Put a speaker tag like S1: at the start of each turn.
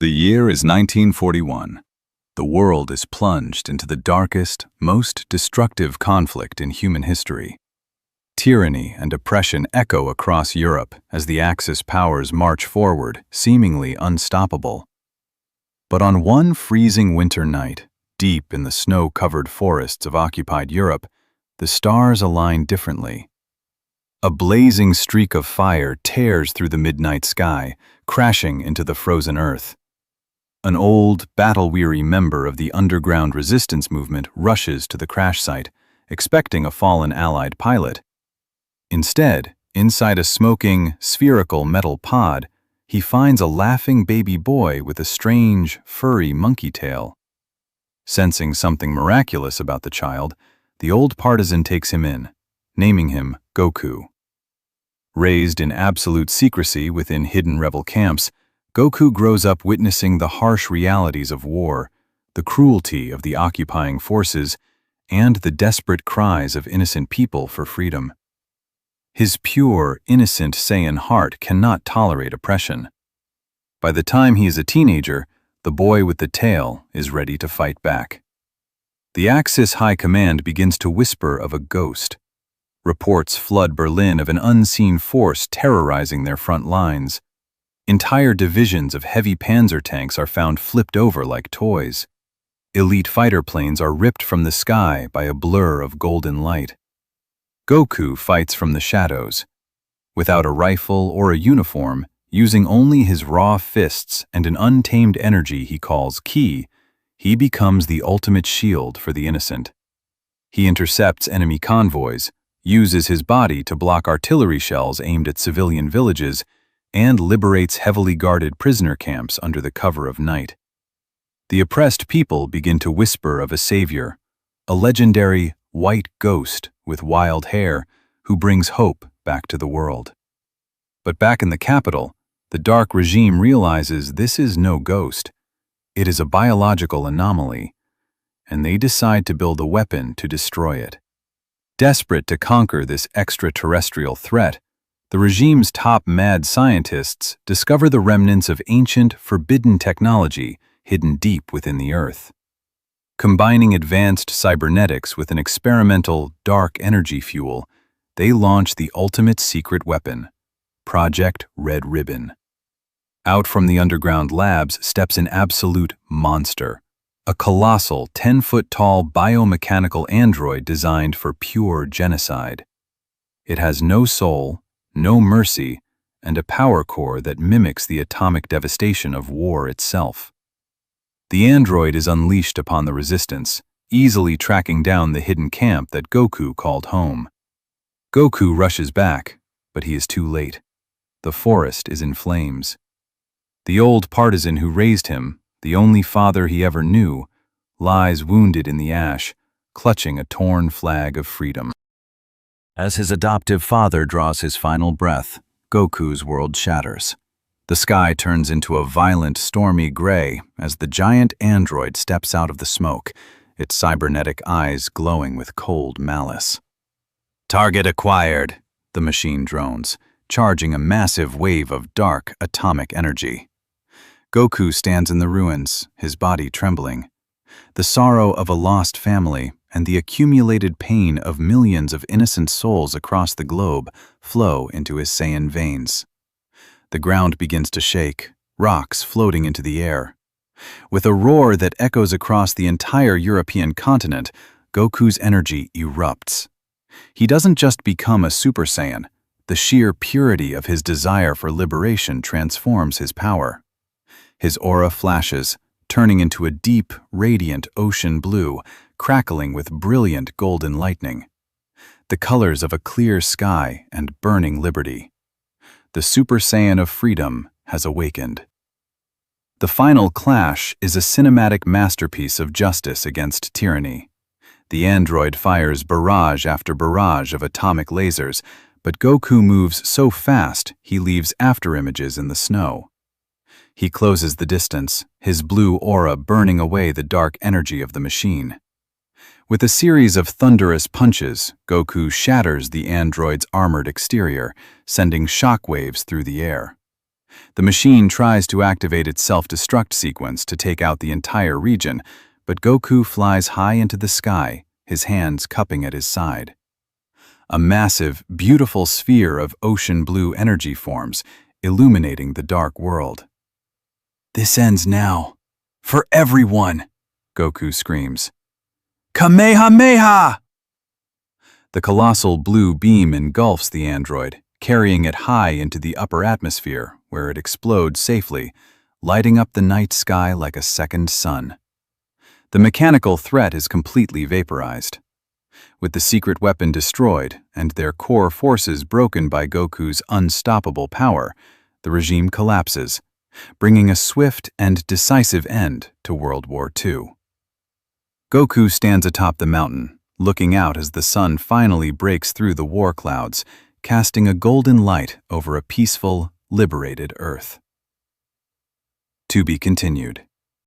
S1: The year is 1941. The world is plunged into the darkest, most destructive conflict in human history. Tyranny and oppression echo across Europe as the Axis powers march forward, seemingly unstoppable. But on one freezing winter night, deep in the snow-covered forests of occupied Europe, the stars align differently. A blazing streak of fire tears through the midnight sky, crashing into the frozen earth. An old, battle-weary member of the underground resistance movement rushes to the crash site, expecting a fallen Allied pilot. Instead, inside a smoking, spherical metal pod, he finds a laughing baby boy with a strange, furry monkey tail. Sensing something miraculous about the child, the old partisan takes him in, naming him Goku. Raised in absolute secrecy within hidden rebel camps, Goku grows up witnessing the harsh realities of war, the cruelty of the occupying forces, and the desperate cries of innocent people for freedom. His pure, innocent Saiyan heart cannot tolerate oppression. By the time he is a teenager, the boy with the tail is ready to fight back. The Axis High Command begins to whisper of a ghost. Reports flood Berlin of an unseen force terrorizing their front lines. Entire divisions of heavy panzer tanks are found flipped over like toys. Elite fighter planes are ripped from the sky by a blur of golden light. Goku fights from the shadows. Without a rifle or a uniform, using only his raw fists and an untamed energy he calls ki, he becomes the ultimate shield for the innocent. He intercepts enemy convoys, uses his body to block artillery shells aimed at civilian villages, and liberates heavily guarded prisoner camps under the cover of night. The oppressed people begin to whisper of a savior, a legendary white ghost with wild hair who brings hope back to the world. But back in the capital, the dark regime realizes this is no ghost. It is a biological anomaly, and they decide to build a weapon to destroy it. Desperate to conquer this extraterrestrial threat, the regime's top mad scientists discover the remnants of ancient, forbidden technology hidden deep within the Earth. Combining advanced cybernetics with an experimental, dark energy fuel, they launch the ultimate secret weapon, Project Red Ribbon. Out from the underground labs steps an absolute monster, a colossal 10-foot-tall biomechanical android designed for pure genocide. It has no soul, no mercy, and a power core that mimics the atomic devastation of war itself. The android is unleashed upon the resistance, easily tracking down the hidden camp that Goku called home. Goku rushes back, but he is too late. The forest is in flames. The old partisan who raised him, the only father he ever knew, lies wounded in the ash, clutching a torn flag of freedom. As his adoptive father draws his final breath, Goku's world shatters. The sky turns into a violent, stormy gray as the giant android steps out of the smoke, its cybernetic eyes glowing with cold malice. "Target acquired," the machine drones, charging a massive wave of dark, atomic energy. Goku stands in the ruins, his body trembling. The sorrow of a lost family and the accumulated pain of millions of innocent souls across the globe flow into his Saiyan veins. The ground begins to shake, rocks floating into the air. With a roar that echoes across the entire European continent, Goku's energy erupts. He doesn't just become a Super Saiyan. The sheer purity of his desire for liberation transforms his power. His aura flashes, turning into a deep, radiant ocean blue, crackling with brilliant golden lightning. The colors of a clear sky and burning liberty. The Super Saiyan of freedom has awakened. The final clash is a cinematic masterpiece of justice against tyranny. The android fires barrage after barrage of atomic lasers, but Goku moves so fast he leaves afterimages in the snow. He closes the distance, his blue aura burning away the dark energy of the machine. With a series of thunderous punches, Goku shatters the android's armored exterior, sending shockwaves through the air. The machine tries to activate its self-destruct sequence to take out the entire region, but Goku flies high into the sky, his hands cupping at his side. A massive, beautiful sphere of ocean blue energy forms, illuminating the dark world. "This ends now. For everyone!" Goku screams. "Kamehameha!" The colossal blue beam engulfs the android, carrying it high into the upper atmosphere, where it explodes safely, lighting up the night sky like a second sun. The mechanical threat is completely vaporized. With the secret weapon destroyed and their core forces broken by Goku's unstoppable power, the regime collapses, bringing a swift and decisive end to World War II. Goku stands atop the mountain, looking out as the sun finally breaks through the war clouds, casting a golden light over a peaceful, liberated Earth. To be continued.